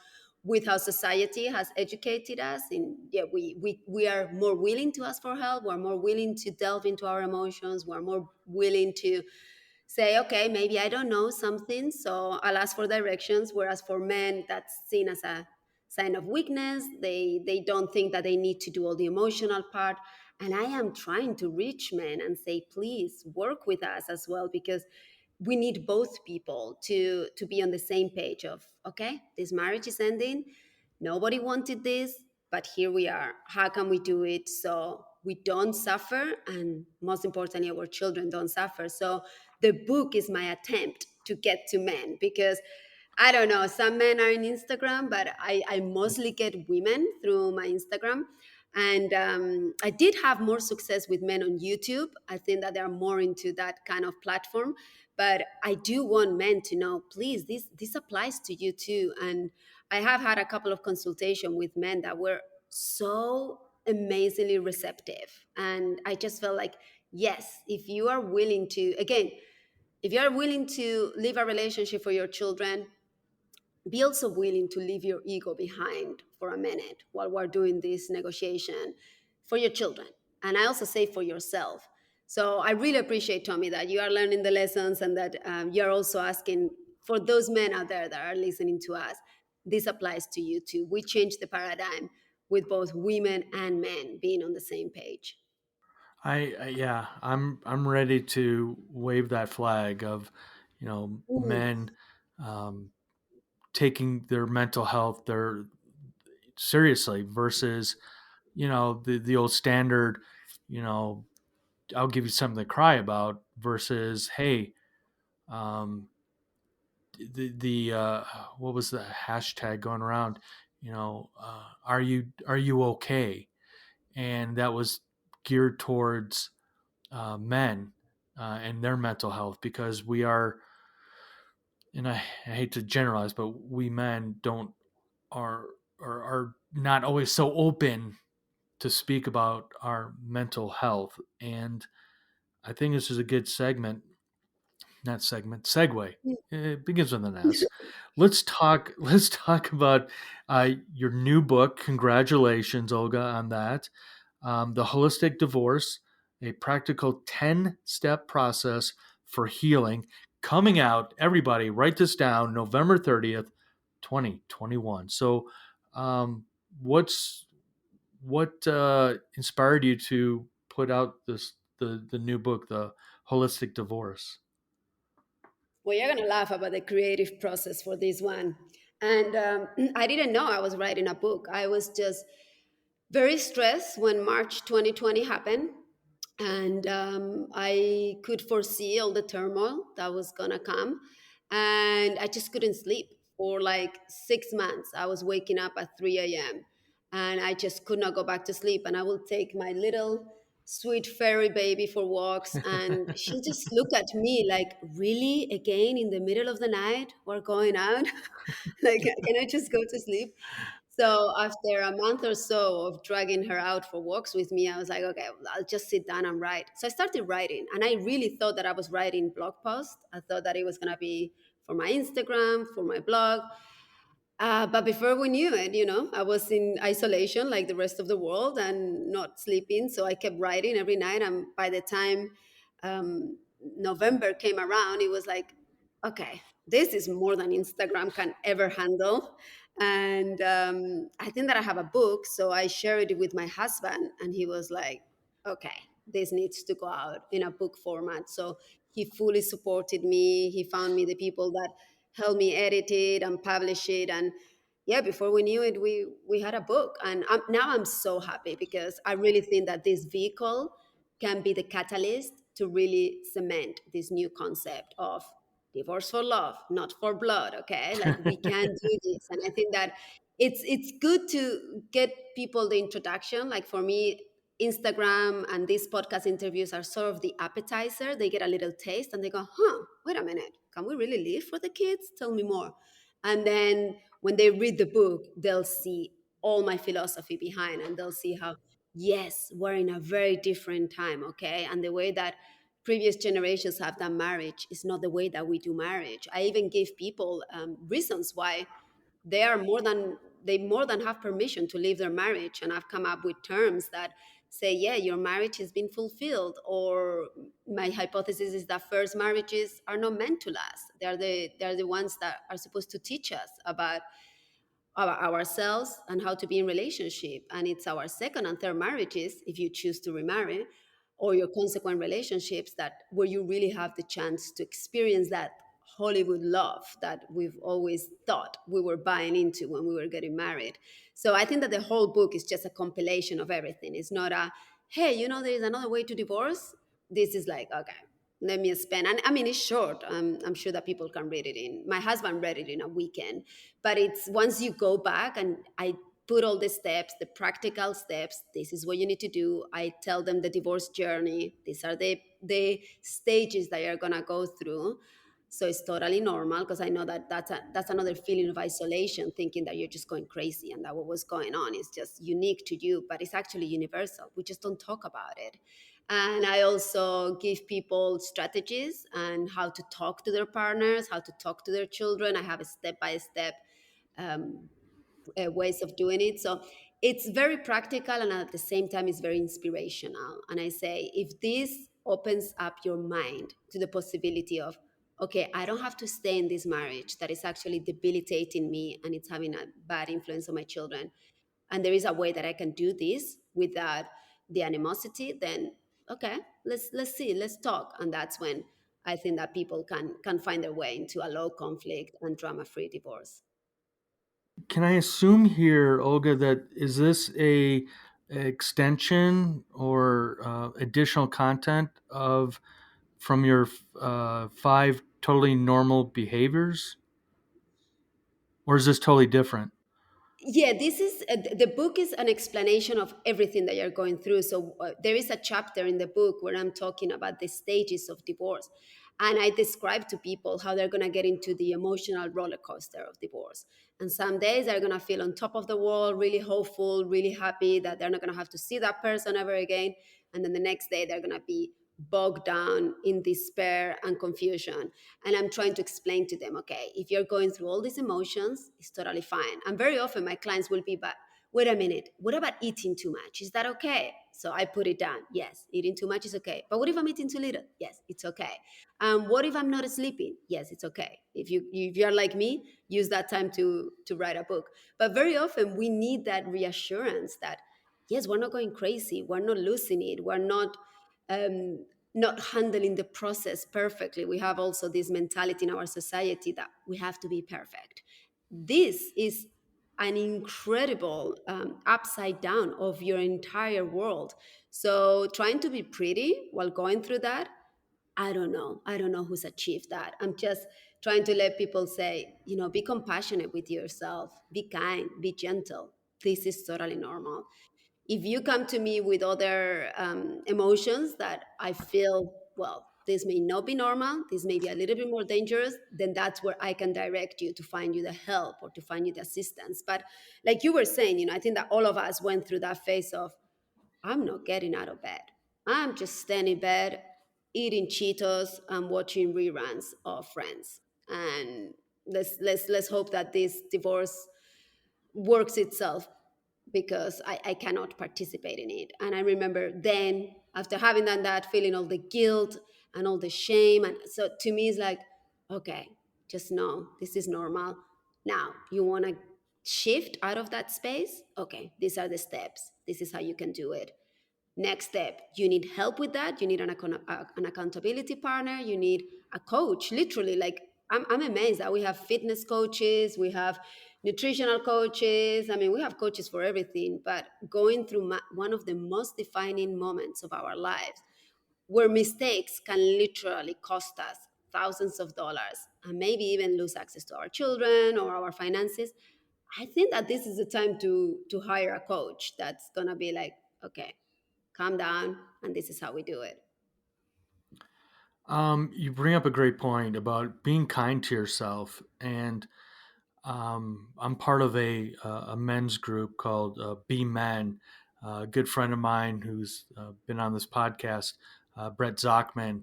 with how society has educated us. And yeah, we are more willing to ask for help. We're more willing to delve into our emotions. We're more willing to say, okay, maybe I don't know something, so I'll ask for directions. Whereas for men, that's seen as a sign of weakness. They don't think that they need to do all the emotional part. And I am trying to reach men and say, please work with us as well, because we need both people to be on the same page of, okay, this marriage is ending, nobody wanted this, but here we are. How can we do it so we don't suffer, and most importantly, our children don't suffer? So the book is my attempt to get to men, because I don't know, some men are in Instagram, but I mostly get women through my Instagram. And I did have more success with men on YouTube. I think that they're more into that kind of platform. But I do want men to know, please, this applies to you too. And I have had a couple of consultations with men that were so amazingly receptive. And I just felt like, yes, if you are willing to, again, if you are willing to leave a relationship for your children, be also willing to leave your ego behind for a minute while we're doing this negotiation for your children. And I also say for yourself. So I really appreciate, Tommy, that you are learning the lessons, and that you're also asking for those men out there that are listening to us. This applies to you too. We changed the paradigm with both women and men being on the same page. Yeah, I'm ready to wave that flag of, Mm. men um, taking their mental health their seriously versus, the old standard, you know, I'll give you something to cry about versus, hey, um, the what was the hashtag going around? Are you okay? And that was geared towards men and their mental health because we are, and I hate to generalize, but we men don't are are not always so open to speak about our mental health. And I think this is a good segment, not segment, segue. It begins with an S. Let's talk. Let's talk about your new book. Congratulations, Olga, on that. The Holistic Divorce, a practical 10-step process for healing, coming out. Everybody, write this down. November 30th, 2021. So, what's what inspired you to put out the new book, The Holistic Divorce? Well, you're gonna laugh about the creative process for this one. And I didn't know I was writing a book. I was just very stressed when March 2020 happened. And I could foresee all the turmoil that was gonna come. And I just couldn't sleep for like 6 months. I was waking up at 3 a.m. and I just could not go back to sleep. And I will take my little sweet fairy baby for walks, and she'll just look at me like, really, again in the middle of the night we're going out? Like, can I just go to sleep? So after a month or so of dragging her out for walks with me, I was like, okay, well, I'll just sit down and write. So I started writing, and I really thought that I was writing blog posts. I thought that it was gonna be for my Instagram, for my blog. But before we knew it, I was in isolation like the rest of the world and not sleeping. So I kept writing every night. And by the time November came around, it was like, okay, this is more than Instagram can ever handle. And I think that I have a book. So I shared it with my husband, and he was like, okay, this needs to go out in a book format. So he fully supported me. He found me the people that helped me edit it and publish it. And yeah, before we knew it, we had a book. And now I'm so happy because I really think that this vehicle can be the catalyst to really cement this new concept of divorce for love, not for blood. Okay, like we can do this. And I think that it's good to get people the introduction. Like for me, Instagram and these podcast interviews are sort of the appetizer. They get a little taste and they go, huh, wait a minute, can we really live for the kids? Tell me more. And then when they read the book, they'll see all my philosophy behind, and they'll see how, yes, we're in a very different time, okay? And the way that previous generations have done marriage is not the way that we do marriage. I even give people reasons why they more than have permission to leave their marriage, and I've come up with terms that say, yeah, your marriage has been fulfilled. Or my hypothesis is that first marriages are not meant to last. They're the ones that are supposed to teach us about ourselves and how to be in relationship. And it's our second and third marriages, if you choose to remarry, or your consequent relationships, that where you really have the chance to experience that Hollywood love that we've always thought we were buying into when we were getting married. So I think that the whole book is just a compilation of everything. It's not a, hey, there is another way to divorce. This is like, okay, let me spend. And I mean, it's short. I'm sure that people can read it in. My husband read it in a weekend. But it's once you go back and I put all the steps, the practical steps, this is what you need to do. I tell them the divorce journey. These are the stages that you're gonna go through. So it's totally normal, because I know that that's another feeling of isolation, thinking that you're just going crazy and that what was going on is just unique to you, but it's actually universal. We just don't talk about it. And I also give people strategies and how to talk to their partners, how to talk to their children. I have a step by step ways of doing it. So it's very practical, and at the same time, it's very inspirational. And I say, if this opens up your mind to the possibility of, okay, I don't have to stay in this marriage that is actually debilitating me and it's having a bad influence on my children, and there is a way that I can do this without the animosity, then Okay, let's see, let's talk. And that's when I think that people can find their way into a low conflict and drama free divorce. Can I assume here, Olga, that is this a extension or additional content of from your five totally normal behaviors, or is this totally different? Yeah, this is the book is an explanation of everything that you're going through. So there is a chapter in the book where I'm talking about the stages of divorce, and I describe to people how they're going to get into the emotional roller coaster of divorce. And some days they're going to feel on top of the world, really hopeful, really happy that they're not going to have to see that person ever again. And then the next day they're going to be bogged down in despair and confusion. And I'm trying to explain to them, okay, if you're going through all these emotions, it's totally fine. And very often my clients will be, but wait a minute, what about eating too much? Is that okay? So I put it down. Yes, eating too much is okay. But what if I'm eating too little? Yes, it's okay. What if I'm not sleeping? Yes, it's okay. If you're like me, use that time to write a book. But very often we need that reassurance that yes, we're not going crazy, we're not losing it, we're not handling the process perfectly. We have also this mentality in our society that we have to be perfect. This is an incredible upside down of your entire world. So trying to be pretty while going through that, I don't know. I don't know who's achieved that. I'm just trying to let people say, be compassionate with yourself, be kind, be gentle. This is totally normal. If you come to me with other emotions that I feel, well, this may not be normal, this may be a little bit more dangerous, then that's where I can direct you to find you the help or to find you the assistance. But like you were saying, I think that all of us went through that phase of, I'm not getting out of bed. I'm just staying in bed, eating Cheetos and watching reruns of Friends. And let's hope that this divorce works itself because I cannot participate in it. And I remember then, after having done that, feeling all the guilt and all the shame. And so to me, it's like, okay, just know this is normal. Now, you want to shift out of that space? Okay, these are the steps. This is how you can do it. Next step, you need help with that. You need an accountability partner. You need a coach, literally. Like, I'm amazed that we have fitness coaches, we have nutritional coaches. I mean, we have coaches for everything, but going through one of the most defining moments of our lives where mistakes can literally cost us thousands of dollars and maybe even lose access to our children or our finances. I think that this is the time to hire a coach that's going to be like, okay, calm down, and this is how we do it. You bring up a great point about being kind to yourself, and I'm part of a men's group called Be Men. A good friend of mine who's been on this podcast, Brett Zockman,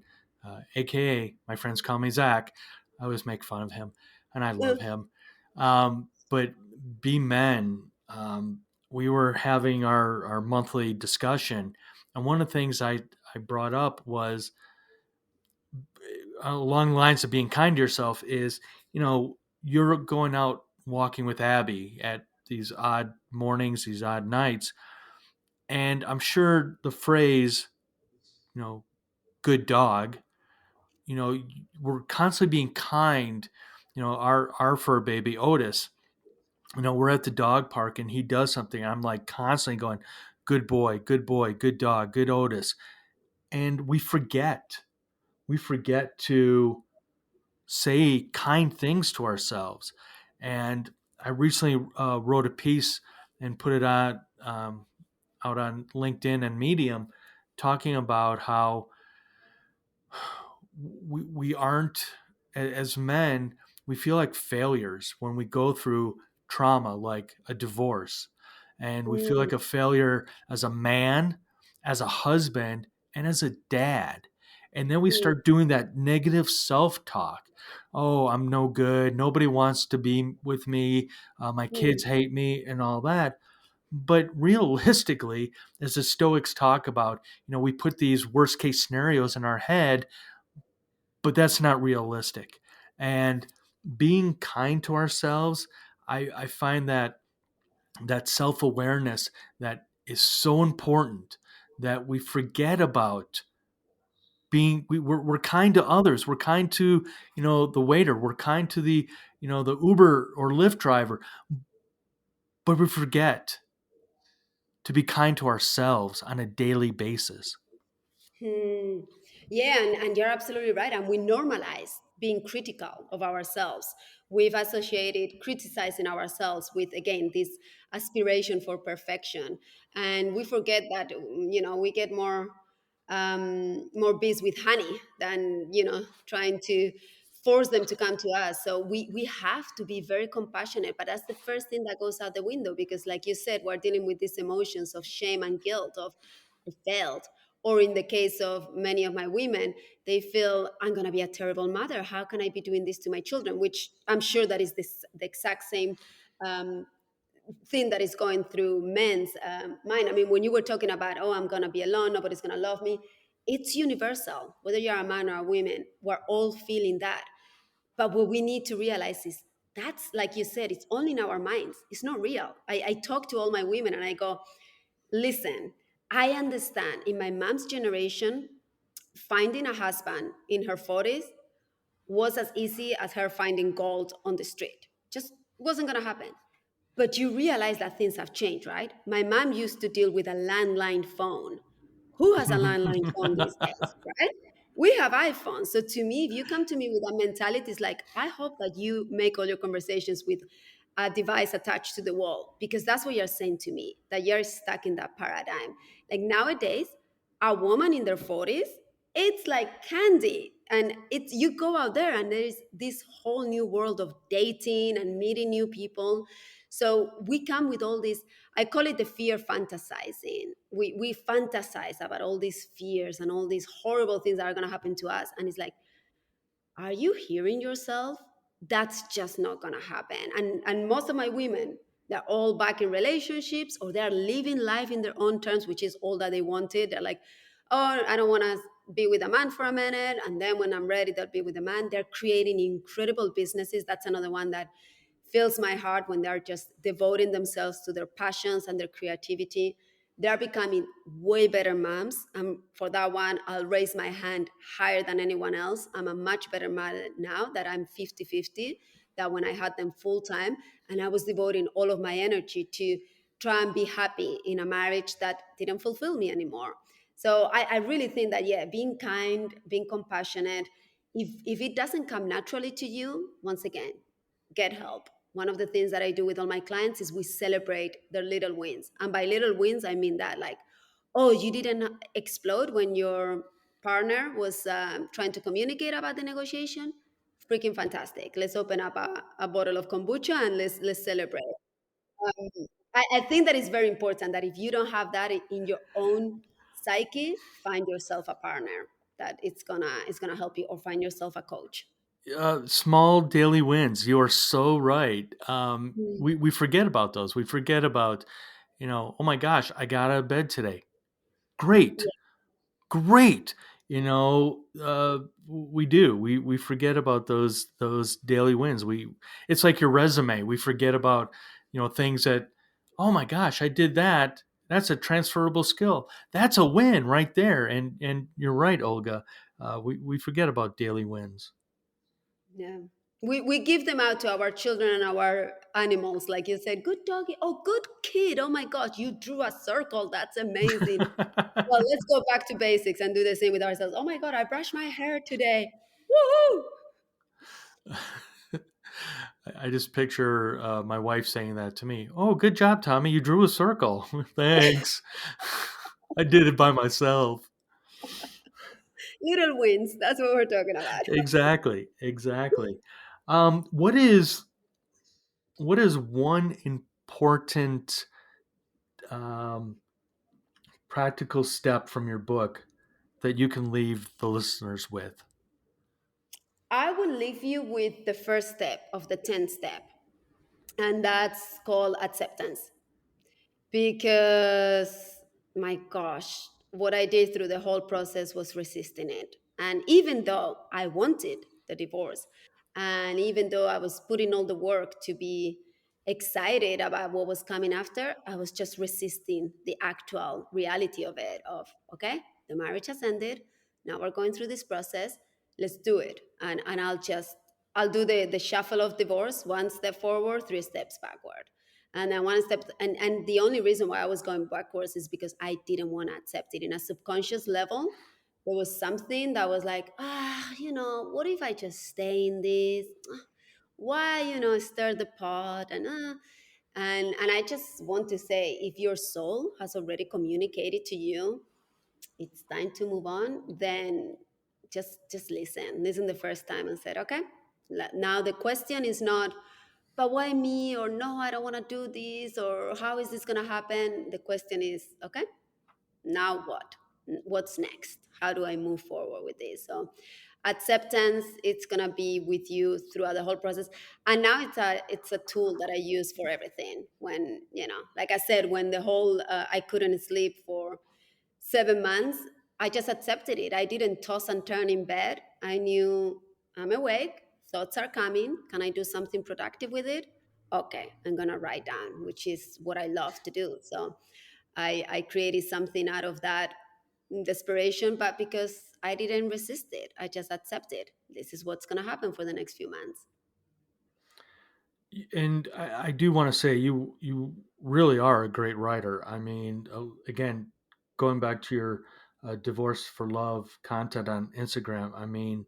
aka my friends call me Zach. I always make fun of him, and I love him. But Be Men, we were having our monthly discussion, and one of the things I brought up was along the lines of being kind to yourself is, you're going out walking with Abby at these odd mornings, these odd nights, and I'm sure the phrase, you know, good dog, we're constantly being kind. Our fur baby Otis, we're at the dog park and he does something. I'm like constantly going, good boy, good boy, good dog, good Otis. And we forget to say kind things to ourselves. And I recently wrote a piece and put it out on LinkedIn and Medium, talking about how we aren't, as men, we feel like failures when we go through trauma like a divorce. And we feel Mm, like a failure as a man, as a husband, and as a dad. And then we mm, start doing that negative self talk. Oh, I'm no good. Nobody wants to be with me. My kids mm, hate me, and all that. But realistically, as the Stoics talk about, we put these worst case scenarios in our head, but that's not realistic. And being kind to ourselves, I find that self awareness that is so important. that we forget about we're kind to others. We're kind to, the waiter. We're kind to the Uber or Lyft driver, but we forget to be kind to ourselves on a daily basis. Hmm. Yeah, and you're absolutely right. And we normalize being critical of ourselves. We've associated criticizing ourselves with, again, this aspiration for perfection. And we forget that, we get more bees with honey than, trying to force them to come to us. So we have to be very compassionate. But that's the first thing that goes out the window because, like you said, we're dealing with these emotions of shame and guilt of I failed. Or in the case of many of my women, they feel I'm going to be a terrible mother. How can I be doing this to my children? Which I'm sure that is the exact same um, thing that is going through men's mind. I mean, when you were talking about, oh, I'm going to be alone, nobody's going to love me, it's universal. Whether you're a man or a woman, we're all feeling that. But what we need to realize is that's, like you said, it's only in our minds. It's not real. I talk to all my women and I go, listen, I understand in my mom's generation, finding a husband in her 40s was as easy as her finding gold on the street. Just wasn't going to happen. But you realize that things have changed, right? My mom used to deal with a landline phone. Who has a landline phone these days, right? We have iPhones. So to me, if you come to me with that mentality, it's like, I hope that you make all your conversations with a device attached to the wall, because that's what you're saying to me, that you're stuck in that paradigm. Like nowadays, a woman in their 40s, it's like candy. And it's you go out there and there's this whole new world of dating and meeting new people. So we come with all this, I call it the fear fantasizing. We fantasize about all these fears and all these horrible things that are going to happen to us. And it's like, are you hearing yourself? That's just not going to happen. And most of my women, they're all back in relationships or they're living life in their own terms, which is all that they wanted. They're like, oh, I don't want to be with a man for a minute. And then when I'm ready, they'll be with a man. They're creating incredible businesses. That's another one that fills my heart when they're just devoting themselves to their passions and their creativity. They're becoming way better moms. For that one, I'll raise my hand higher than anyone else. I'm a much better mother now that I'm 50-50, that when I had them full time. And I was devoting all of my energy to try and be happy in a marriage that didn't fulfill me anymore. So I really think that, yeah, being kind, being compassionate, if it doesn't come naturally to you, once again, get help. One of the things that I do with all my clients is we celebrate their little wins. And by little wins, I mean that, like, oh, you didn't explode when your partner was trying to communicate about the negotiation. Freaking fantastic. Let's open up a bottle of kombucha and let's celebrate. I think that is very important that if you don't have that in your own psyche, find yourself a partner that it's gonna help you, or find yourself a coach. Small daily wins. You are so right. Mm. We forget about those. We forget about, oh my gosh, I got out of bed today. Great, great. We do. We forget about those daily wins. It's like your resume. We forget about, things that, oh my gosh, I did that. That's a transferable skill. That's a win right there. And you're right, Olga. We forget about daily wins. Yeah. We give them out to our children and our animals. Like you said, good doggy. Oh, good kid. Oh my gosh, you drew a circle. That's amazing. Well, let's go back to basics and do the same with ourselves. Oh my God, I brushed my hair today. Woohoo! I just picture my wife saying that to me. Oh, good job, Tommy. You drew a circle. Thanks. I did it by myself. Little wins. That's what we're talking about. Exactly. Exactly. Um, what is what is one important um, practical step from your book that you can leave the listeners with? I will leave you with the first step of the 10th step, and that's called acceptance. Because, my gosh, what I did through the whole process was resisting it. And even though I wanted the divorce, and even though I was putting all the work to be excited about what was coming after. I was just resisting the actual reality of it, of, okay, the marriage has ended. Now we're going through this process. Let's do it. And I'll do the shuffle of divorce, one step forward, three steps backward. And then one step, and the only reason why I was going backwards is because I didn't want to accept it. In a subconscious level, there was something that was like, what if I just stay in this? Why, stir the pot? And I just want to say, if your soul has already communicated to you it's time to move on, then just listen the first time and said, okay, now the question is not, but why me? Or no, I don't want to do this, or how is this going to happen? The question is, okay, now what? What's next? How do I move forward with this? So acceptance, it's going to be with you throughout the whole process. And now it's a tool that I use for everything. When, like I said, when the whole I couldn't sleep for 7 months, I just accepted it. I didn't toss and turn in bed. I knew I'm awake, thoughts are coming. Can I do something productive with it? Okay, I'm gonna write down, which is what I love to do. So I created something out of that desperation, but because I didn't resist it, I just accepted this is what's gonna happen for the next few months. And I do want to say you really are a great writer. I mean, again, going back to your divorce for love content on Instagram, I mean,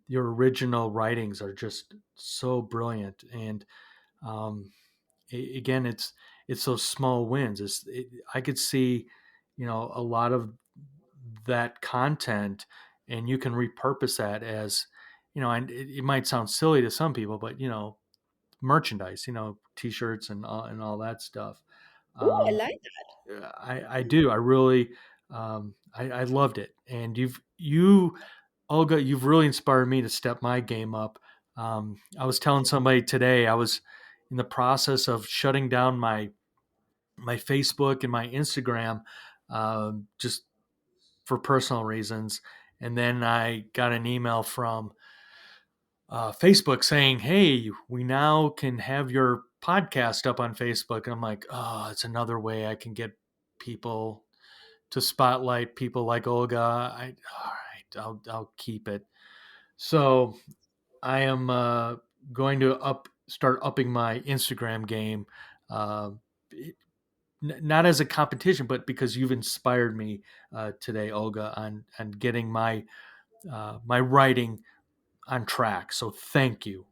your original writings are just so brilliant. And um, again, it's those small wins. I could see, a lot of that content, and you can repurpose that as, and it might sound silly to some people, but merchandise, t-shirts and all that stuff. Oh, I Um, like that. I do. I really, I loved it. And you, Olga, you've really inspired me to step my game up. I was telling somebody today, I was in the process of shutting down my Facebook and my Instagram, just for personal reasons. And then I got an email from Facebook saying, "Hey, we now can have your podcast up on Facebook." And I'm like, "Oh, it's another way I can get people to spotlight people like Olga." All right, I'll keep it. So I am going to start upping my Instagram game. Uh, Not as a competition, but because you've inspired me today, Olga, on getting my writing on track. So thank you.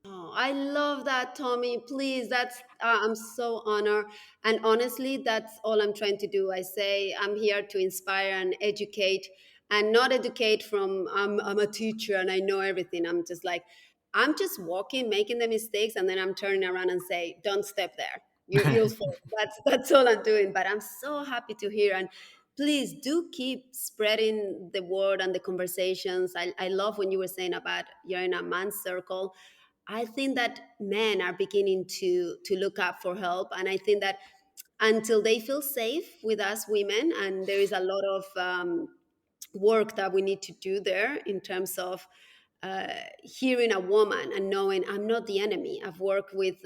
Oh, I love that, Tommy. Please, I'm so honored. And honestly, that's all I'm trying to do. I say I'm here to inspire and educate, and not educate from I'm a teacher and I know everything. I'm just walking, making the mistakes, and then I'm turning around and say, "Don't step there. You'll fall." That's all I'm doing. But I'm so happy to hear, and please do keep spreading the word and the conversations. I love when you were saying about you're in a man's circle. I think that men are beginning to look up for help, and I think that until they feel safe with us women, and there is a lot of work that we need to do there in terms of hearing a woman and knowing I'm not the enemy. I've worked with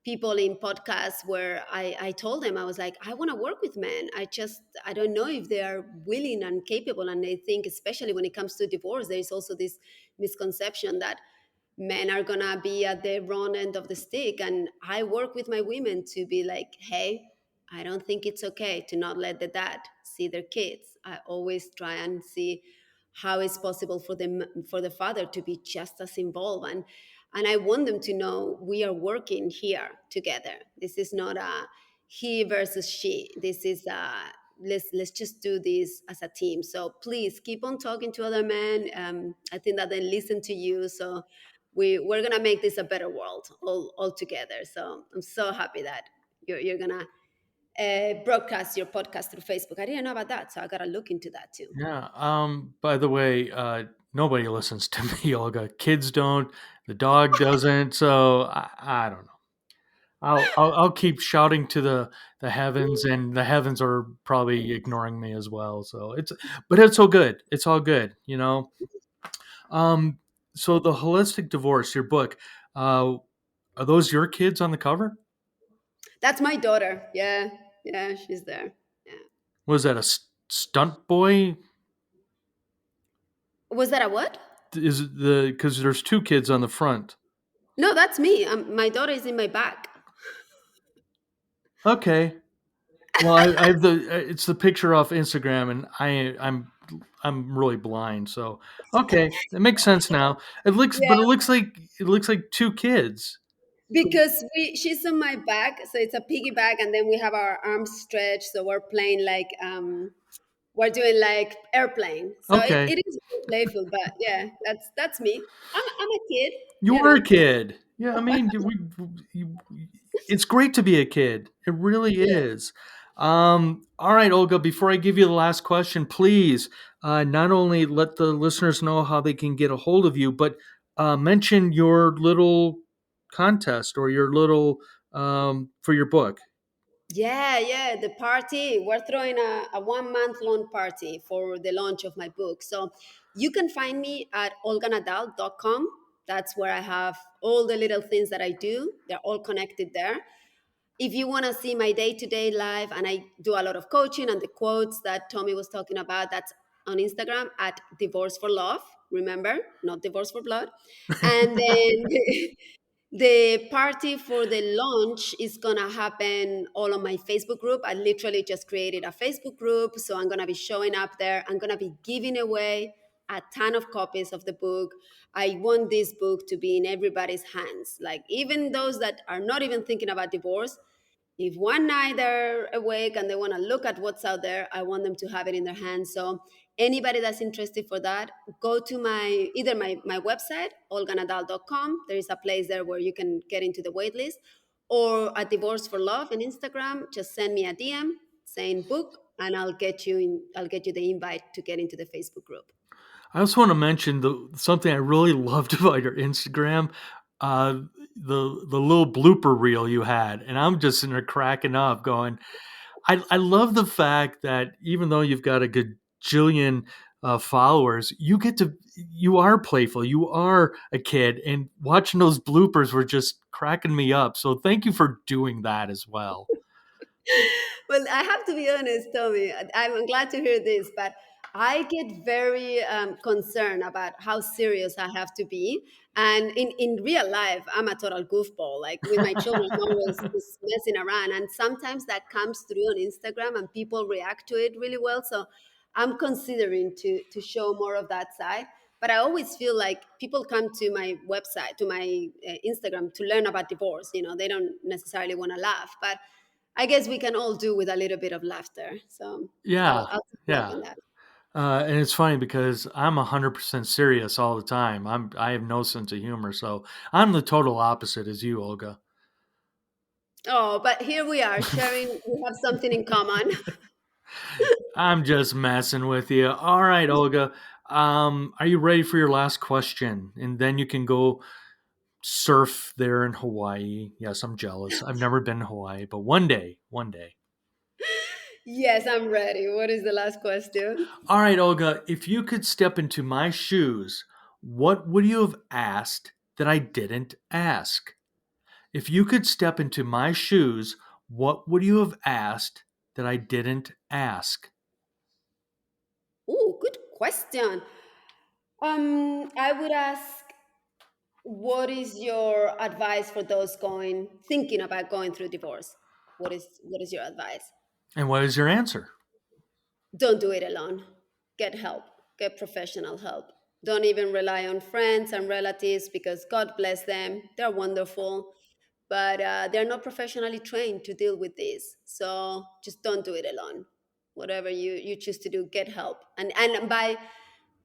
people in podcasts where I told them, I was like, I want to work with men. I don't know if they are willing and capable. And I think, especially when it comes to divorce, there is also this misconception that men are gonna be at the wrong end of the stick. And I work with my women to be like, hey, I don't think it's okay to not let the dad see their kids. I always try and see how it's possible for them, for the father to be just as involved. And I want them to know we are working here together. This is not a he versus she. This is a let's just do this as a team. So please keep on talking to other men. I think that they listen to you. So we're gonna make this a better world all together. So I'm so happy that you're gonna broadcast your podcast through Facebook. I didn't know about that, so I gotta look into that too. Yeah. By the way, nobody listens to me, Olga. Kids don't. The dog doesn't. So I don't know. I'll keep shouting to the heavens, and the heavens are probably ignoring me as well. So but it's all good. It's all good. Um. So the holistic divorce, your book. Uh, Are those your kids on the cover? That's my daughter. Yeah, yeah, she's there. Yeah. Was that a stunt boy? Was that a what? Is it because there's two kids on the front? No, that's me. My daughter is in my back. Okay. Well, I have it's the picture off Instagram, and I'm really blind, so okay, it makes sense now. Yeah, It looks like two kids. because she's on my back, so it's a piggyback, and then we have our arms stretched, so we're playing like we're doing like airplane. So Okay, it is really playful, but yeah, that's me. I'm a kid, you you were a know. kid. Yeah, I mean, you, it's great to be a kid. It really Yeah. is. All right, Olga. Before I give you the last question, please not only let the listeners know how they can get a hold of you, but mention your little contest or your little for your book. Yeah, yeah, the party. We're throwing a 1 month long party for the launch of my book. So you can find me at olganadal.com. That's where I have all the little things that I do. They're all connected there. If you want to see my day-to-day life, and I do a lot of coaching and the quotes that Tommy was talking about, that's on Instagram at Divorce for Love. Remember, not Divorce for Blood. And then the party for the launch is gonna happen all on my Facebook group. I literally just created a Facebook group, so I'm gonna be showing up there. I'm gonna be giving away a ton of copies of the book. I want this book to be in everybody's hands, like even those that are not even thinking about divorce. If one night they're awake and they want to look at what's out there, I want them to have it in their hands. So anybody that's interested for that, go to my website, olganadal.com. There is a place there where you can get into the wait list, or at Divorce for Love on Instagram. Just send me a DM saying book, and I'll get you the invite to get into the Facebook group. I also want to mention something I really loved about your Instagram, uh, the little blooper reel you had, and I'm just in there cracking up, going, I love the fact that even though you've got a gajillion followers, you are playful, you are a kid, and watching those bloopers were just cracking me up. So thank you for doing that as well. Well, I have to be honest, Tommy. I'm glad to hear this, but I get very concerned about how serious I have to be. And in real life, I'm a total goofball. Like with my children, I'm always just messing around. And sometimes that comes through on Instagram and people react to it really well. So I'm considering to show more of that side. But I always feel like people come to my website, to my Instagram to learn about divorce. You know, they don't necessarily want to laugh. But I guess we can all do with a little bit of laughter. So Yeah, I'll take a look yeah. on that. And it's funny because I'm 100% serious all the time. I have no sense of humor, so I'm the total opposite as you, Olga. Oh, but here we are sharing. We have something in common. I'm just messing with you. All right, Olga. Are you ready for your last question? And then you can go surf there in Hawaii. Yes, I'm jealous. I've never been to Hawaii, but one day. Yes, I'm ready. What is the last question? All right, Olga, if you could step into my shoes, what would you have asked that I didn't ask? If you could step into my shoes, what would you have asked that I didn't ask? Oh, good question. I would ask, what is your advice for those thinking about going through divorce? What is your advice? And what is your answer? Don't do it alone. Get help. Get professional help. Don't even rely on friends and relatives, because God bless them. They're wonderful, but they're not professionally trained to deal with this. So just don't do it alone. Whatever you choose to do, get help. And by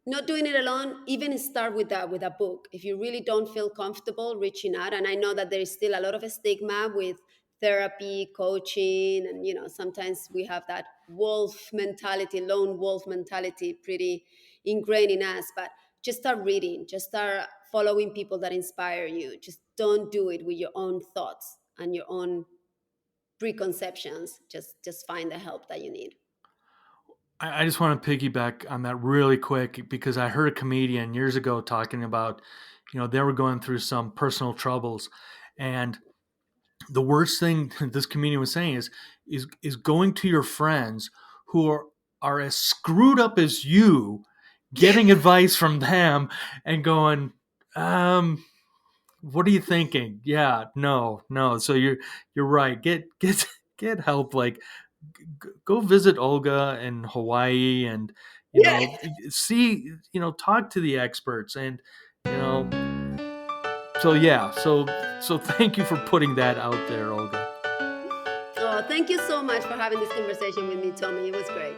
not doing it alone, even start with that, with a book. If you really don't feel comfortable reaching out, and I know that there is still a lot of a stigma with therapy, coaching, and sometimes we have that wolf mentality, lone wolf mentality, pretty ingrained in us. But just start reading, just start following people that inspire you. Just don't do it with your own thoughts and your own preconceptions. Just find the help that you need. I just want to piggyback on that really quick because I heard a comedian years ago talking about, they were going through some personal troubles. And the worst thing this comedian was saying is going to your friends who are as screwed up as you, getting advice from them and going, what are you thinking? Yeah, no. So you're right. Get help. Like, go visit Olga in Hawaii, and Yeah. see, talk to the experts, and so yeah. So thank you for putting that out there, Olga. Oh, thank you so much for having this conversation with me, Tommy. It was great.